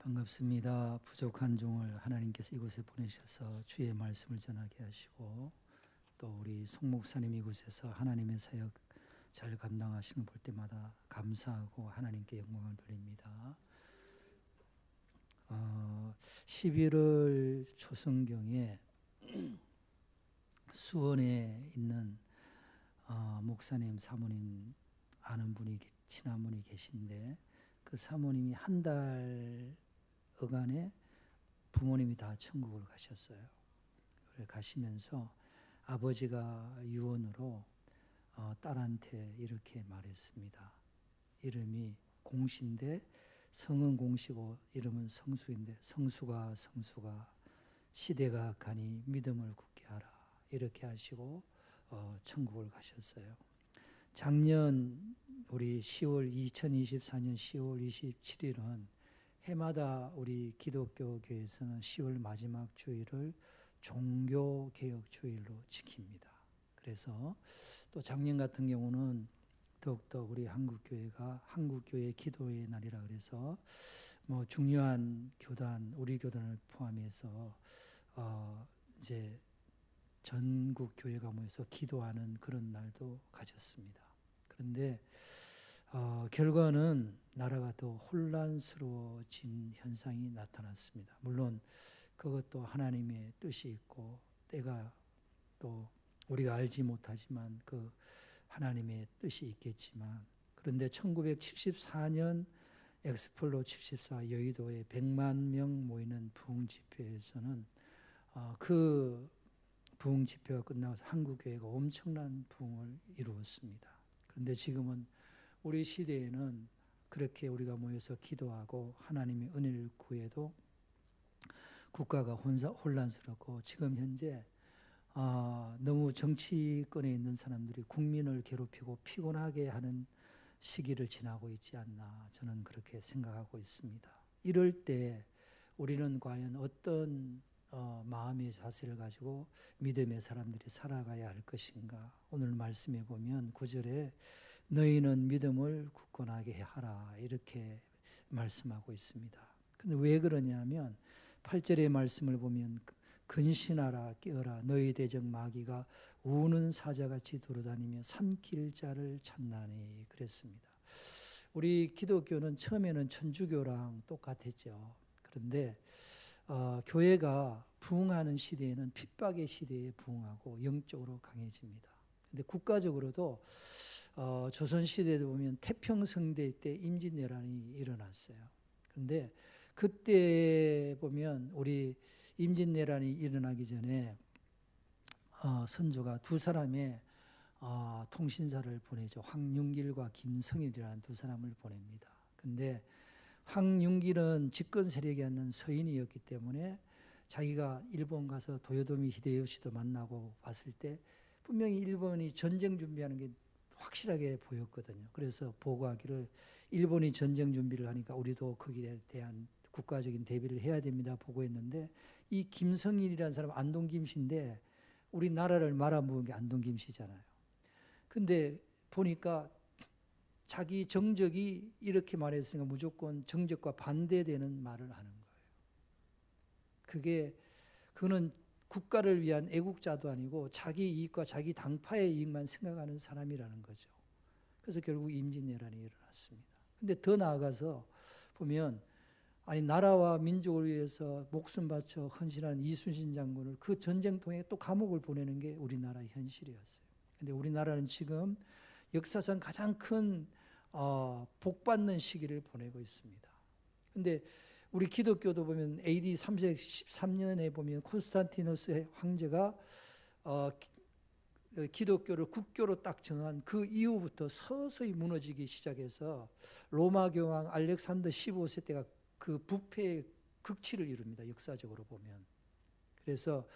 반갑습니다. 부족한 종을 하나님께서 이곳에 보내셔서 주의 말씀을 전하게 하시고 또 우리 송 목사님 이곳에서 하나님의 사역 잘 감당하시는 볼 때마다 감사하고 하나님께 영광을 돌립니다. 11월 초성경에 수원에 있는 목사님 사모님 아는 분이 친한 분이 계신데 그 사모님이 한 달 어간에 부모님이 다 천국을 가셨어요. 가시면서 아버지가 유언으로 딸한테 이렇게 말했습니다. 이름이 공시인데 성은 공시고 이름은 성수인데 성수가 시대가 가니 믿음을 굳게 하라 이렇게 하시고 천국을 가셨어요. 작년 우리 2024년 10월 27일은 해마다 우리 기독교 교회에서는 10월 마지막 주일을 종교개혁 주일로 지킵니다. 그래서 또 작년 같은 경우는 더욱더 우리 한국교회가 한국교회 기도의 날이라 그래서 뭐 중요한 교단, 우리 교단을 포함해서 이제 전국 교회가 모여서 기도하는 그런 날도 가졌습니다. 그런데 결과는 나라가 더 혼란스러워진 현상이 나타났습니다. 물론 그것도 하나님의 뜻이 있고 때가 또 우리가 알지 못하지만 그 하나님의 뜻이 있겠지만 그런데 1974년 엑스플로 74 여의도에 100만 명 모이는 부흥집회에서는 그 부흥집회가 끝나서 한국교회가 엄청난 부흥을 이루었습니다. 그런데 지금은 우리 시대에는 그렇게 우리가 모여서 기도하고 하나님의 은혜를 구해도 국가가 혼란스럽고 지금 현재 너무 정치권에 있는 사람들이 국민을 괴롭히고 피곤하게 하는 시기를 지나고 있지 않나 저는 그렇게 생각하고 있습니다. 이럴 때 우리는 과연 어떤 마음의 자세를 가지고 믿음의 사람들이 살아가야 할 것인가. 오늘 말씀에 보면 9절에 너희는 믿음을 굳건하게 하라 이렇게 말씀하고 있습니다. 근데 왜 그러냐면 8절의 말씀을 보면 근신하라 깨어라 너희 대적 마귀가 우는 사자같이 돌아다니며 삼킬 자를 찾나니 그랬습니다. 우리 기독교는 처음에는 천주교랑 똑같았죠. 그런데 교회가 부흥하는 시대에는 핍박의 시대에 부흥하고 영적으로 강해집니다. 근데 국가적으로도 조선시대에도 보면 태평성대 때 임진왜란이 일어났어요. 그런데 그때 보면 우리 임진왜란이 일어나기 전에 선조가 두 사람의 통신사를 보내죠. 황윤길과 김성일이라는 두 사람을 보냅니다. 근데 황윤길은 집권 세력이 있는 서인이었기 때문에 자기가 일본 가서 도요토미 히데요시도 만나고 봤을 때 분명히 일본이 전쟁 준비하는 게 확실하게 보였거든요. 그래서 보고하기를 일본이 전쟁 준비를 하니까 우리도 거기에 대한 국가적인 대비를 해야 됩니다. 보고했는데 이 김성일이라는 사람 안동김 씨인데 우리나라를 말아먹은 게 안동김 씨잖아요. 근데 보니까 자기 정적이 이렇게 말했으니까 무조건 정적과 반대되는 말을 하는 거예요. 그는 국가를 위한 애국자도 아니고 자기 이익과 자기 당파의 이익만 생각하는 사람이라는 거죠. 그래서 결국 임진왜란이 일어났습니다. 근데 더 나아가서 보면 아니 나라와 민족을 위해서 목숨 바쳐 헌신한 이순신 장군을 그 전쟁통에 또 감옥을 보내는 게 우리나라의 현실이었어요. 근데 우리나라는 지금 역사상 가장 큰 복받는 시기를 보내고 있습니다. 근데 우리 기독교도 보면 AD 313년에 보면 콘스탄티누스 황제가 기독교를 국교로 딱 정한 그 이후부터 서서히 무너지기 시작해서 로마 교황 알렉산더 15세 때가 그 부패의 극치를 이룹니다. 역사적으로 보면. 그래서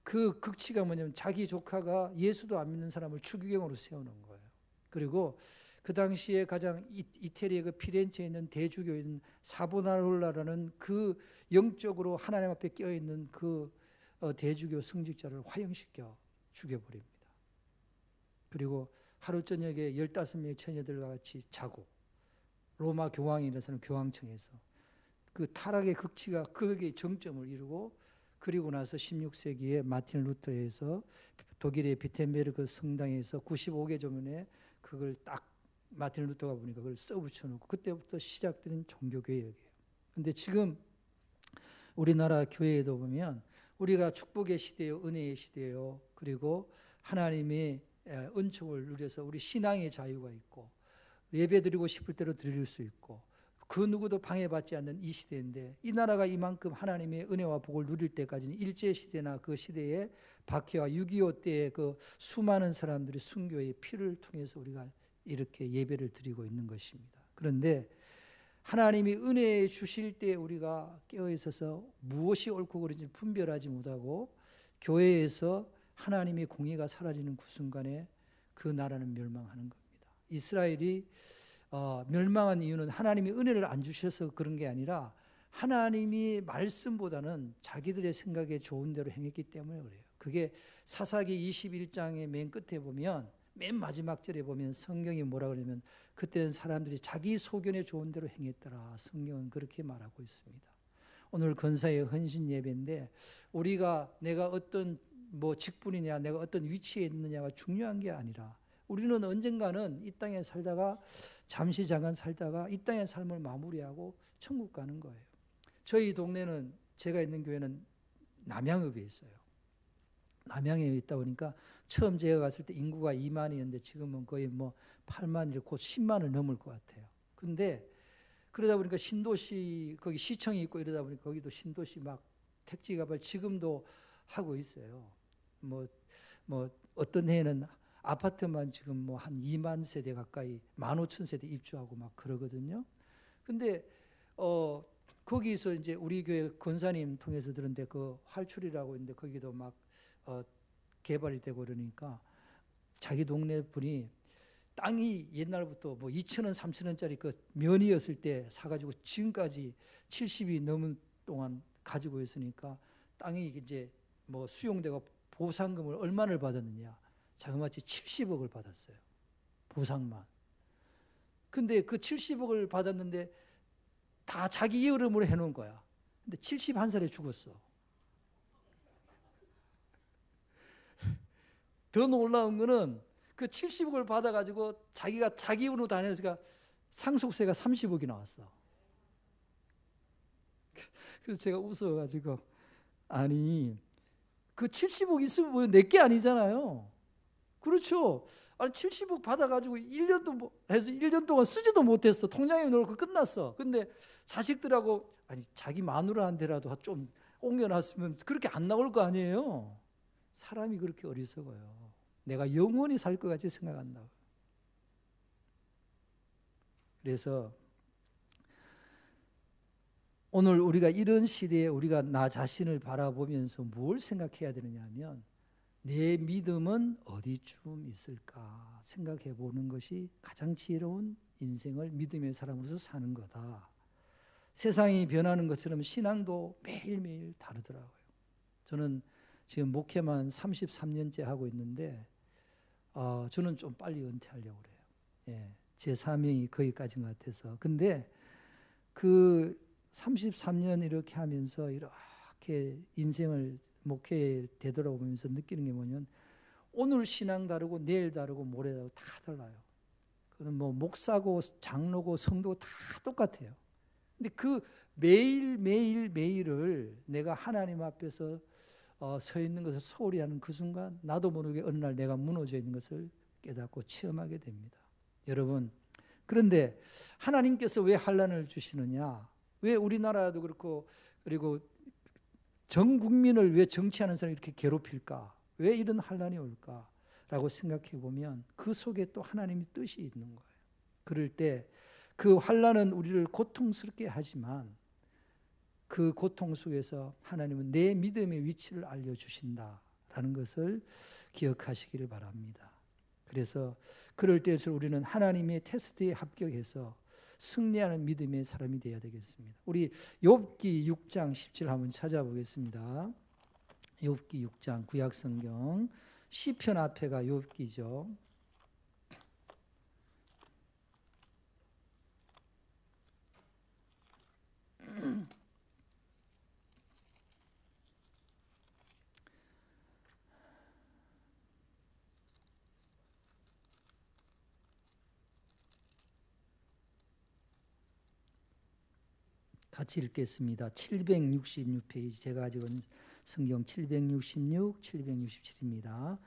그 극치가 뭐냐면 자기 조카가 예수도 안 믿는 사람을 추기경으로 세우는 거예요. 그리고 그 당시에 가장 이태리의 그 피렌체에 있는 대주교인 사보나롤라라는 그 영적으로 하나님 앞에 껴있는 그 대주교 성직자를 화형시켜 죽여버립니다. 그리고 하루 저녁에 15명의 처녀들과 같이 자고 로마 교황이 일어서는 교황청에서 그 타락의 극치가 거기에 정점을 이루고, 그리고 나서 16세기에 마틴 루터에서 독일의 비텐베르크 성당에서 95개 조문에 그걸 딱 마틴 루터가 보니까 그걸 써붙여 놓고, 그때부터 시작된 종교개혁이에요. 근데 지금 우리나라 교회에도 보면 우리가 축복의 시대요, 은혜의 시대요, 그리고 하나님의 은총을 누려서 우리 신앙의 자유가 있고, 예배 드리고 싶을 대로 드릴 수 있고, 그 누구도 방해받지 않는 이 시대인데, 이 나라가 이만큼 하나님의 은혜와 복을 누릴 때까지는 일제시대나 그 시대의 박해와 6.25 때의 그 수많은 사람들이 순교의 피를 통해서 우리가 이렇게 예배를 드리고 있는 것입니다. 그런데 하나님이 은혜 주실 때 우리가 깨어있어서 무엇이 옳고 그른지 분별하지 못하고 교회에서 하나님의 공의가 사라지는 그 순간에 그 나라는 멸망하는 겁니다. 이스라엘이 멸망한 이유는 하나님이 은혜를 안 주셔서 그런 게 아니라 하나님이 말씀보다는 자기들의 생각에 좋은 대로 행했기 때문에 그래요. 그게 사사기 21장의 맨 끝에 보면, 맨 마지막 절에 보면 성경이 뭐라 그러냐면, 그때는 사람들이 자기 소견에 좋은 대로 행했더라. 성경은 그렇게 말하고 있습니다. 오늘 건사의 헌신 예배인데, 우리가 내가 어떤 직분이냐, 내가 어떤 위치에 있느냐가 중요한 게 아니라, 우리는 언젠가는 이 땅에 살다가, 잠시 잠깐 살다가 이 땅의 삶을 마무리하고 천국 가는 거예요. 저희 동네는, 제가 있는 교회는 남양읍에 있어요. 남양에 있다 보니까 처음 제가 갔을 때 인구가 2만이었는데 지금은 거의 8만이, 곧 10만을 넘을 것 같아요. 근데 그러다 보니까 신도시, 거기 시청이 있고 이러다 보니까 거기도 신도시 막 택지 개발 지금도 하고 있어요. 어떤 해에는 아파트만 지금 한 2만 세대 가까이, 15,000세대 입주하고 막 그러거든요. 근데 거기서 이제 우리 교회 권사님 통해서 들은데, 그 활출이라고 있는데 거기도 막 개발이 되고 그러니까 자기 동네 분이 땅이 옛날부터 2,000원, 3,000원짜리 그 면이었을 때 사가지고 지금까지 70이 넘은 동안 가지고 있으니까 땅이 이제 수용되고 보상금을 얼마를 받았느냐. 자그마치 70억을 받았어요. 보상만. 근데 그 70억을 받았는데 다 자기 이름으로 해놓은 거야. 근데 71살에 죽었어. 더 놀라운 거는 그 70억을 받아가지고 자기가 자기 이름으로 다 내니까 상속세가 30억이 나왔어. 그래서 제가 웃어가지고, 아니 그 70억 있으면 내게 아니잖아요. 그렇죠. 아니 70억 받아가지고 1년도 해서 1년 동안 쓰지도 못했어. 통장에 넣고 끝났어. 근데 자식들하고, 아니 자기 마누라한테라도 좀 옮겨놨으면 그렇게 안 나올 거 아니에요. 사람이 그렇게 어리석어요. 내가 영원히 살 것 같이 생각한다고. 그래서 오늘 우리가 이런 시대에 우리가 나 자신을 바라보면서 뭘 생각해야 되느냐 하면, 내 믿음은 어디쯤 있을까 생각해 보는 것이 가장 지혜로운 인생을 믿음의 사람으로서 사는 거다. 세상이 변하는 것처럼 신앙도 매일매일 다르더라고요. 저는 지금 목회만 33년째 하고 있는데 저는 좀 빨리 은퇴하려고 그래요. 예, 제 사명이 거기까지인 것 같아서. 근데 그 33년 이렇게 하면서 이렇게 인생을 목회에 되돌아보면서 느끼는 게 뭐냐면, 오늘 신앙 다르고 내일 다르고 모레 다르고 다 달라요. 그건 목사고 장로고 성도고 다 똑같아요. 근데 그 매일을 내가 하나님 앞에서 서 있는 것을 소홀히 하는 그 순간, 나도 모르게 어느 날 내가 무너져 있는 것을 깨닫고 체험하게 됩니다. 여러분, 그런데 하나님께서 왜 환난을 주시느냐? 왜 우리나라도 그렇고, 그리고 전 국민을 왜 정치하는 사람이 이렇게 괴롭힐까? 왜 이런 환난이 올까? 라고 생각해 보면 그 속에 또 하나님의 뜻이 있는 거예요. 그럴 때 그 환난은 우리를 고통스럽게 하지만, 그 고통 속에서 하나님은 내 믿음의 위치를 알려주신다라는 것을 기억하시기를 바랍니다. 그래서 그럴 때일수록 우리는 하나님의 테스트에 합격해서 승리하는 믿음의 사람이 되어야 되겠습니다. 우리 욥기 6장 17 한번 찾아보겠습니다. 욥기 6장 구약성경, 시편 앞에가 욥기죠. 같이 읽겠습니다. 766페이지 제가 가지고 있는 성경 766, 767입니다.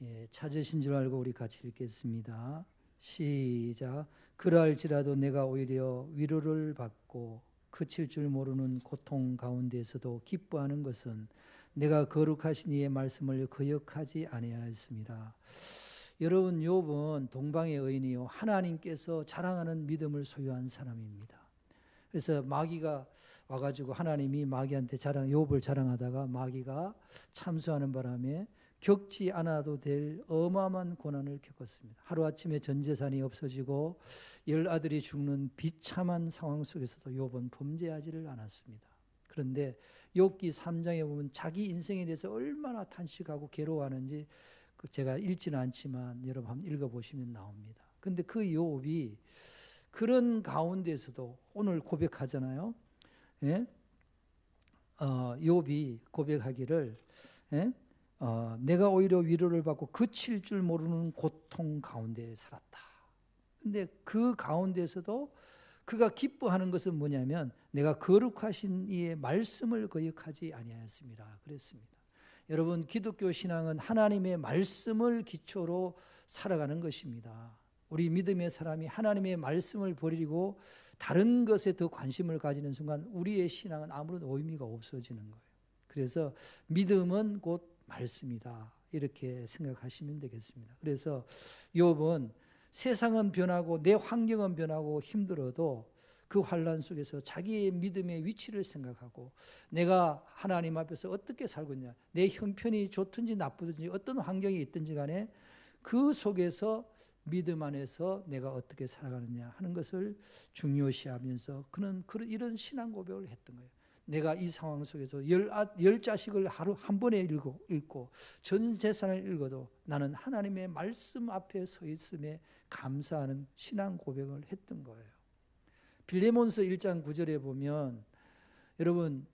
예, 찾으신 줄 알고 우리 같이 읽겠습니다. 시작. 그러할지라도 내가 오히려 위로를 받고 그칠 줄 모르는 고통 가운데에서도 기뻐하는 것은 내가 거룩하신 이의 말씀을 거역하지 아니하였습니다. 여러분, 욥은 동방의 의인이요 하나님께서 자랑하는 믿음을 소유한 사람입니다. 그래서 마귀가 와가지고 하나님이 마귀한테 욥을 자랑하다가 마귀가 참수하는 바람에 겪지 않아도 될 어마어마한 고난을 겪었습니다. 하루아침에 전 재산이 없어지고 10아들이 죽는 비참한 상황 속에서도 욥은 범죄하지를 않았습니다. 그런데 욥기 3장에 보면 자기 인생에 대해서 얼마나 탄식하고 괴로워하는지 제가 읽지는 않지만 여러분 한번 읽어보시면 나옵니다. 그런데 그 욥이 그런 가운데서도 오늘 고백하잖아요. 예? 욥이 고백하기를 내가 오히려 위로를 받고 그칠 줄 모르는 고통 가운데 살았다. 근데 그 가운데서도 그가 기뻐하는 것은 뭐냐면 내가 거룩하신 이의 말씀을 거역하지 아니하였습니다. 그랬습니다. 여러분, 기독교 신앙은 하나님의 말씀을 기초로 살아가는 것입니다. 우리 믿음의 사람이 하나님의 말씀을 버리고 다른 것에 더 관심을 가지는 순간 우리의 신앙은 아무런 의미가 없어지는 거예요. 그래서 믿음은 곧 말씀이다. 이렇게 생각하시면 되겠습니다. 그래서 욥은 세상은 변하고 내 환경은 변하고 힘들어도 그 환난 속에서 자기의 믿음의 위치를 생각하고 내가 하나님 앞에서 어떻게 살고 있냐, 내 형편이 좋든지 나쁘든지 어떤 환경이 있든지 간에 그 속에서 믿음 안에서 내가 어떻게 살아가느냐 하는 것을 중요시하면서 그는 이런 신앙 고백을 했던 거예요. 내가 이 상황 속에서 열 자식을 하루 한 번에 읽고 전 재산을 읽어도 나는 하나님의 말씀 앞에 서 있음에 감사하는 신앙 고백을 했던 거예요. 빌레몬서 1장 9절에 보면 여러분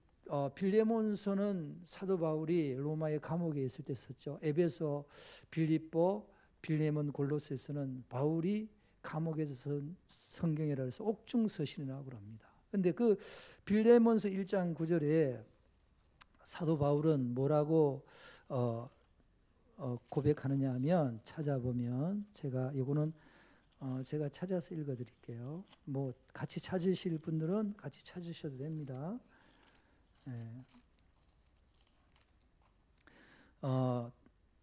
빌레몬서는 사도 바울이 로마의 감옥에 있을 때 썼죠. 에베소, 빌립보, 빌레몬, 골로새서는 바울이 감옥에서 쓴 성경이라 해서 옥중서신이라고 합니다. 그런데 그 빌레몬서 1장 9절에 사도 바울은 뭐라고 고백하느냐 하면 찾아보면 이거는 제가 찾아서 읽어드릴게요. 뭐 같이 찾으실 분들은 같이 찾으셔도 됩니다.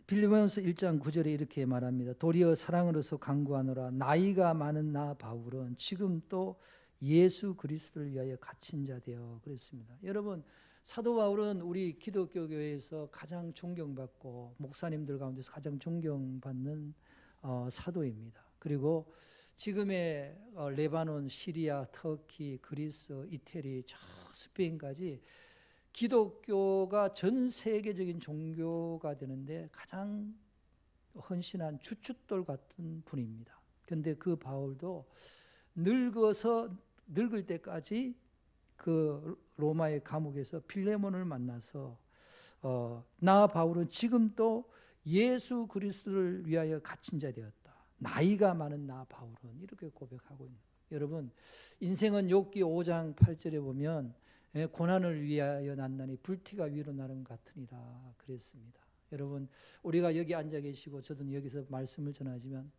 빌립보서 1장 9절에 이렇게 말합니다. 도리어 사랑으로서 간구하노라. 나이가 많은 나 바울은 지금 또 예수 그리스도를 위하여 갇힌 자 되어 그랬습니다. 여러분, 사도 바울은 우리 기독교 교회에서 가장 존경받고 목사님들 가운데서 가장 존경받는 사도입니다. 그리고 지금의 레바논, 시리아, 터키, 그리스, 이태리, 저 스페인까지 기독교가 전 세계적인 종교가 되는데 가장 헌신한 주춧돌 같은 분입니다. 그런데 그 바울도 늙을 때까지 그 로마의 감옥에서 빌레몬을 만나서 나 바울은 지금 또 예수 그리스도를 위하여 갇힌 자 되었다. 나이가 많은 나 바울은 이렇게 고백하고 있는 거예요. 여러분, 인생은 욥기 5장 8절에 보면 고난을 위하여 난다니 불티가 위로 나름 같으니라 그랬습니다. 여러분, 우리가 여기 앉아 계시고 저도 여기서 말씀을 전하지만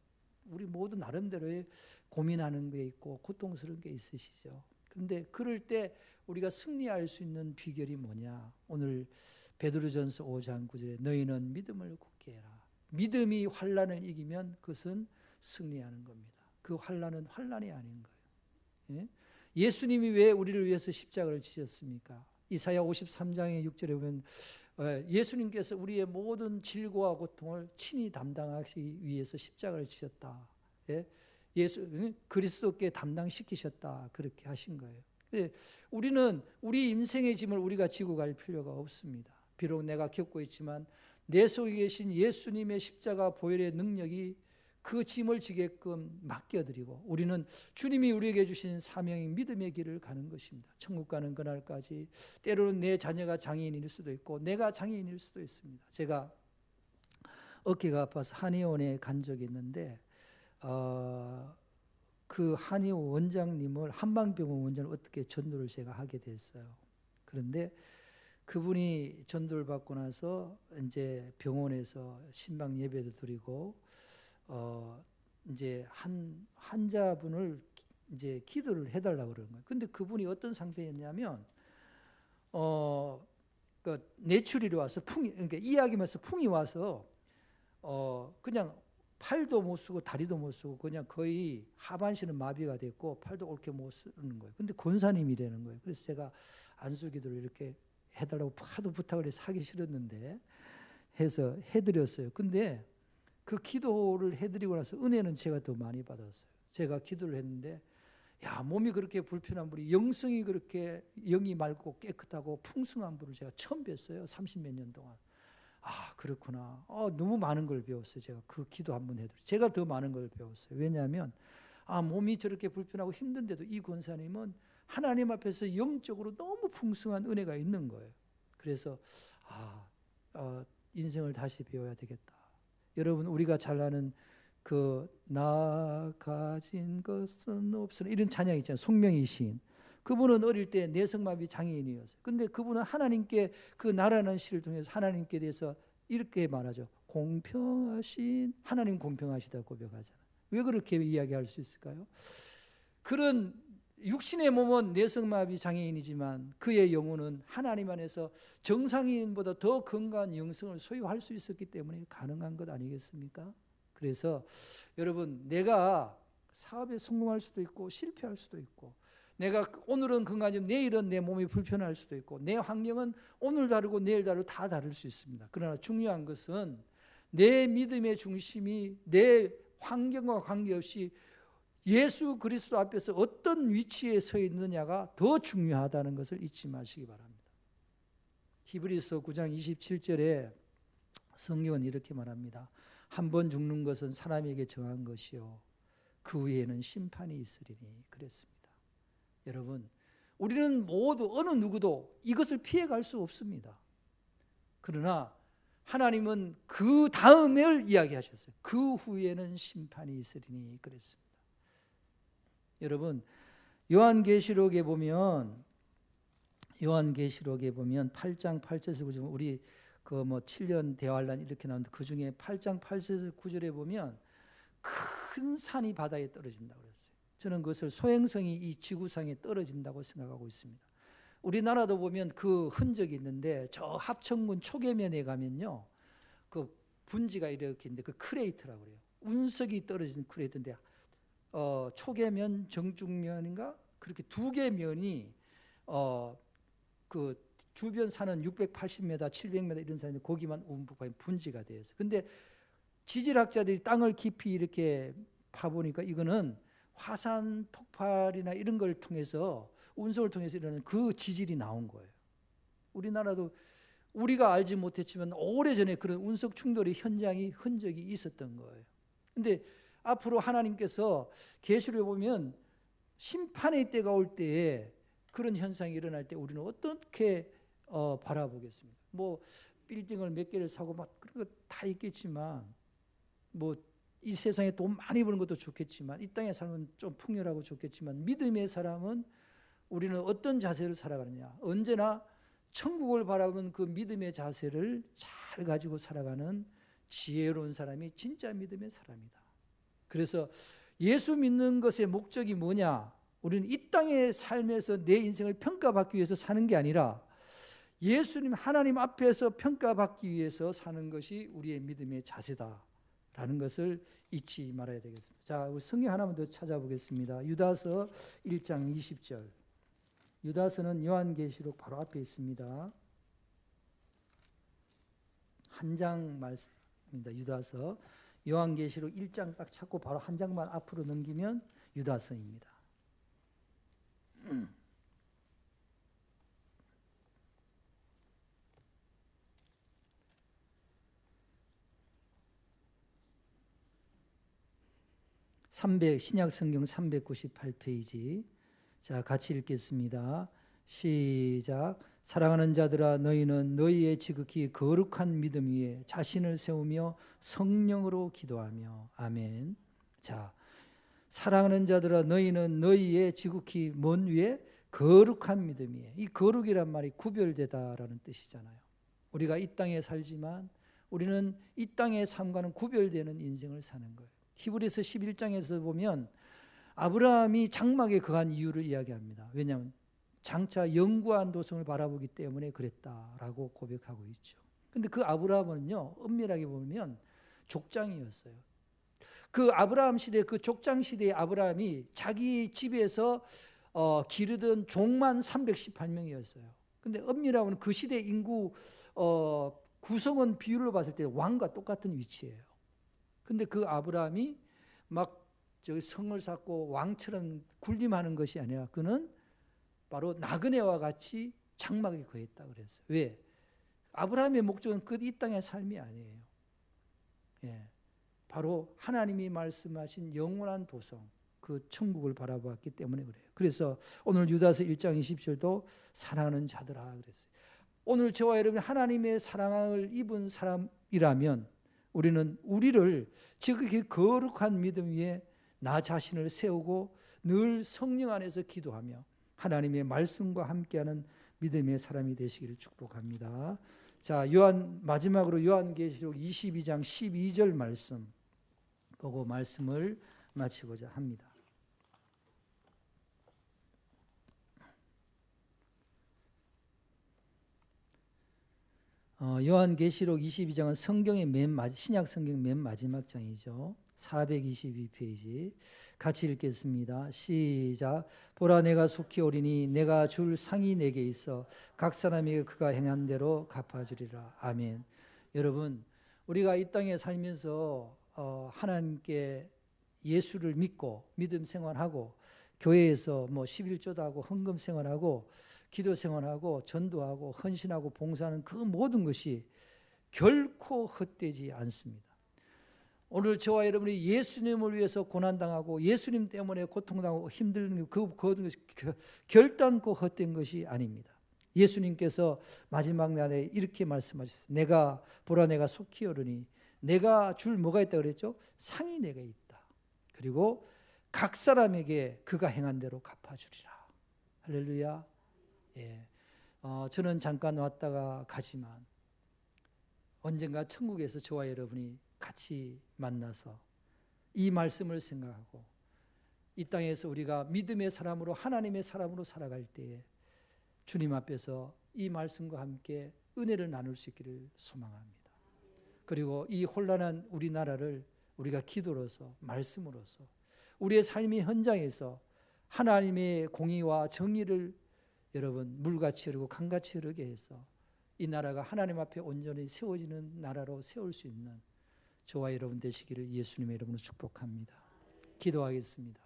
우리 모두 나름대로의 고민하는 게 있고 고통스러운 게 있으시죠. 그런데 그럴 때 우리가 승리할 수 있는 비결이 뭐냐? 오늘 베드로전서 5장 9절에 너희는 믿음을 굳게 해라. 믿음이 환난을 이기면 그것은 승리하는 겁니다. 그 환난은 환난이 아닌 거예요. 예? 예수님이 왜 우리를 위해서 십자가를 지셨습니까? 이사야 53장의 6절에 보면 예수님께서 우리의 모든 질고와 고통을 친히 담당하기 위해서 십자가를 지셨다. 예? 그리스도께 담당시키셨다. 그렇게 하신 거예요. 우리는 우리 인생의 짐을 우리가 지고 갈 필요가 없습니다. 비록 내가 겪고 있지만 내 속에 계신 예수님의 십자가 보혈의 능력이 그 짐을 지게끔 맡겨드리고 우리는 주님이 우리에게 주신 사명인 믿음의 길을 가는 것입니다. 천국 가는 그날까지 때로는 내 자녀가 장애인일 수도 있고 내가 장애인일 수도 있습니다. 제가 어깨가 아파서 한의원에 간 적이 있는데 그 한의원 원장님을 한방병원 원장을 어떻게 전도를 제가 하게 됐어요. 그런데 그분이 전도를 받고 나서 이제 병원에서 신방 예배도 드리고 이제 한 환자분을 이제 기도를 해달라고 그러는 거예요. 근데 그분이 어떤 상태였냐면 그 뇌출혈이 와서 그러니까 이야기면서 풍이 와서 그냥 팔도 못 쓰고 다리도 못 쓰고 그냥 거의 하반신은 마비가 됐고 팔도 옳게 못 쓰는 거예요. 근데 권사님이라는 거예요. 그래서 제가 안수기도를 이렇게 해달라고 하도 부탁을 해서 하기 싫었는데 해서 해드렸어요. 근데 그 기도를 해드리고 나서 은혜는 제가 더 많이 받았어요. 제가 기도를 했는데 야, 몸이 그렇게 불편한 분이 영성이 그렇게 영이 맑고 깨끗하고 풍성한 분을 제가 처음 뵀어요. 30몇 년 동안. 아, 그렇구나. 너무 많은 걸 배웠어요. 제가 그 기도 한번 해드렸어요. 제가 더 많은 걸 배웠어요. 왜냐하면 몸이 저렇게 불편하고 힘든데도 이 권사님은 하나님 앞에서 영적으로 너무 풍성한 은혜가 있는 거예요. 그래서 인생을 다시 배워야 되겠다. 여러분, 우리가 잘 아는 나 가진 것은 없으나 이런 찬양 있잖아요. 송명희 시인. 그분은 어릴 때 뇌성마비 장애인이었어요. 근데 그분은 하나님께 그 나라는 시를 통해서 하나님께 대해서 이렇게 말하죠. 하나님 공평하시다 고백하잖아요. 왜 그렇게 이야기할 수 있을까요? 그런 육신의 몸은 뇌성마비 장애인이지만 그의 영혼은 하나님 안에서 정상인보다 더 건강한 영성을 소유할 수 있었기 때문에 가능한 것 아니겠습니까? 그래서 여러분, 내가 사업에 성공할 수도 있고 실패할 수도 있고, 내가 오늘은 건강하지만 내일은 내 몸이 불편할 수도 있고, 내 환경은 오늘 다르고 내일 다르고 다 다를 수 있습니다. 그러나 중요한 것은 내 믿음의 중심이 내 환경과 관계없이 예수 그리스도 앞에서 어떤 위치에 서 있느냐가 더 중요하다는 것을 잊지 마시기 바랍니다. 히브리서 9장 27절에 성경은 이렇게 말합니다. 한 번 죽는 것은 사람에게 정한 것이요 그 후에는 심판이 있으리니 그랬습니다. 여러분, 우리는 모두 어느 누구도 이것을 피해갈 수 없습니다. 그러나 하나님은 그 다음을 이야기하셨어요. 그 후에는 심판이 있으리니 그랬습니다. 여러분, 요한계시록에 보면 8장 8절에서 9절 우리 7년 대환란 이렇게 나오는데 그 중에 8장 8절에서 9절에 보면 큰 산이 바다에 떨어진다고 그랬어요. 저는 그것을 소행성이 이 지구상에 떨어진다고 생각하고 있습니다. 우리나라도 보면 그 흔적이 있는데 저 합천군 초계면에 가면요, 그 분지가 이렇게 있는데 그 크레이트라고 그래요. 운석이 떨어진 크레이트인데 초계면, 정중면인가 그렇게 두 개 면이 그 주변 산은 680m, 700m 이런 산인데 거기만 움푹 분지가 되어 있어요. 근데 지질학자들이 땅을 깊이 이렇게 파보니까 이거는 화산 폭발이나 이런 걸 통해서 운석을 통해서 일어나는 그 지질이 나온 거예요. 우리나라도 우리가 알지 못했지만 오래전에 그런 운석 충돌의 흔적이 있었던 거예요. 근데 앞으로 하나님께서 계시록에 보면 심판의 때가 올 때에 그런 현상이 일어날 때 우리는 어떻게 바라보겠습니까? 빌딩을 몇 개를 사고 막 그런 거 다 있겠지만 이 세상에 돈 많이 버는 것도 좋겠지만 이 땅에 살면 좀 풍요하고 좋겠지만 믿음의 사람은 우리는 어떤 자세를 살아가느냐? 언제나 천국을 바라보는 그 믿음의 자세를 잘 가지고 살아가는 지혜로운 사람이 진짜 믿음의 사람이다. 그래서 예수 믿는 것의 목적이 뭐냐? 우리는 이 땅의 삶에서 내 인생을 평가받기 위해서 사는 게 아니라 예수님 하나님 앞에서 평가받기 위해서 사는 것이 우리의 믿음의 자세다라는 것을 잊지 말아야 되겠습니다. 자, 우리 성경 하나만 더 찾아보겠습니다. 유다서 1장 20절. 유다서는 요한계시록 바로 앞에 있습니다. 한 장 말씀입니다. 유다서 요한계시록 1장 딱 찾고 바로 한 장만 앞으로 넘기면 유다서입니다. 신약성경 398페이지. 자, 같이 읽겠습니다. 시작. 사랑하는 자들아, 너희는 너희의 지극히 거룩한 믿음 위에 자신을 세우며 성령으로 기도하며. 아멘. 자, 사랑하는 자들아 너희는 너희의 지극히 먼 위에 거룩한 믿음이에요. 이 거룩이란 말이 구별되다라는 뜻이잖아요. 우리가 이 땅에 살지만 우리는 이 땅의 삶과는 구별되는 인생을 사는 거예요. 히브리서 11장에서 보면 아브라함이 장막에 거한 이유를 이야기합니다. 왜냐하면 장차 영구한 도성을 바라보기 때문에 그랬다라고 고백하고 있죠. 그런데 그 아브라함은요, 엄밀하게 보면 족장이었어요. 그 아브라함 시대, 그 족장 시대의 아브라함이 자기 집에서 기르던 종만 318명이었어요. 근데 엄밀하면 그 시대 인구 구성원 비율로 봤을 때 왕과 똑같은 위치예요. 근데 그 아브라함이 막 저기 성을 쌓고 왕처럼 군림하는 것이 아니라 그는 바로 나그네와 같이 장막에 거했다 그랬어요. 왜? 아브라함의 목적은 그 이 땅의 삶이 아니에요. 예. 바로 하나님이 말씀하신 영원한 도성, 그 천국을 바라보았기 때문에 그래요. 그래서 오늘 유다서 1장 20절도 사랑하는 자들아 그랬어요. 오늘 저와 여러분이 하나님의 사랑을 입은 사람이라면 우리는 우리를 지극히 거룩한 믿음 위에 나 자신을 세우고 늘 성령 안에서 기도하며 하나님의 말씀과 함께하는 믿음의 사람이 되시기를 축복합니다. 자, 마지막으로 요한계시록 22장 12절 말씀 보고 말씀을 마치고자 합니다. 요한계시록 22장은 성경의 신약 성경 맨 마지막 장이죠. 422페이지 같이 읽겠습니다. 시작. 보라 내가 속히 오리니 내가 줄 상이 내게 있어 각 사람에게 그가 행한 대로 갚아주리라. 아멘. 여러분, 우리가 이 땅에 살면서 하나님께 예수를 믿고 믿음 생활하고 교회에서 11조도 하고 헌금 생활하고 기도 생활하고 전도하고 헌신하고 봉사하는 그 모든 것이 결코 헛되지 않습니다. 오늘 저와 여러분이 예수님을 위해서 고난당하고 예수님 때문에 고통당하고 힘든 그 모든 것이 결단코 헛된 것이 아닙니다. 예수님께서 마지막 날에 이렇게 말씀하셨어요. 보라 내가 속히 오르니 내가 줄 뭐가 있다 그랬죠? 상이 내게 있다. 그리고 각 사람에게 그가 행한 대로 갚아주리라. 할렐루야. 예. 저는 잠깐 왔다가 가지만 언젠가 천국에서 저와 여러분이 같이 만나서 이 말씀을 생각하고 이 땅에서 우리가 믿음의 사람으로 하나님의 사람으로 살아갈 때에 주님 앞에서 이 말씀과 함께 은혜를 나눌 수 있기를 소망합니다. 그리고 이 혼란한 우리나라를 우리가 기도로서 말씀으로서 우리의 삶의 현장에서 하나님의 공의와 정의를 여러분 물같이 흐르고 강같이 흐르게 해서 이 나라가 하나님 앞에 온전히 세워지는 나라로 세울 수 있는 저와 여러분 되시기를 예수님의 이름으로 축복합니다. 기도하겠습니다.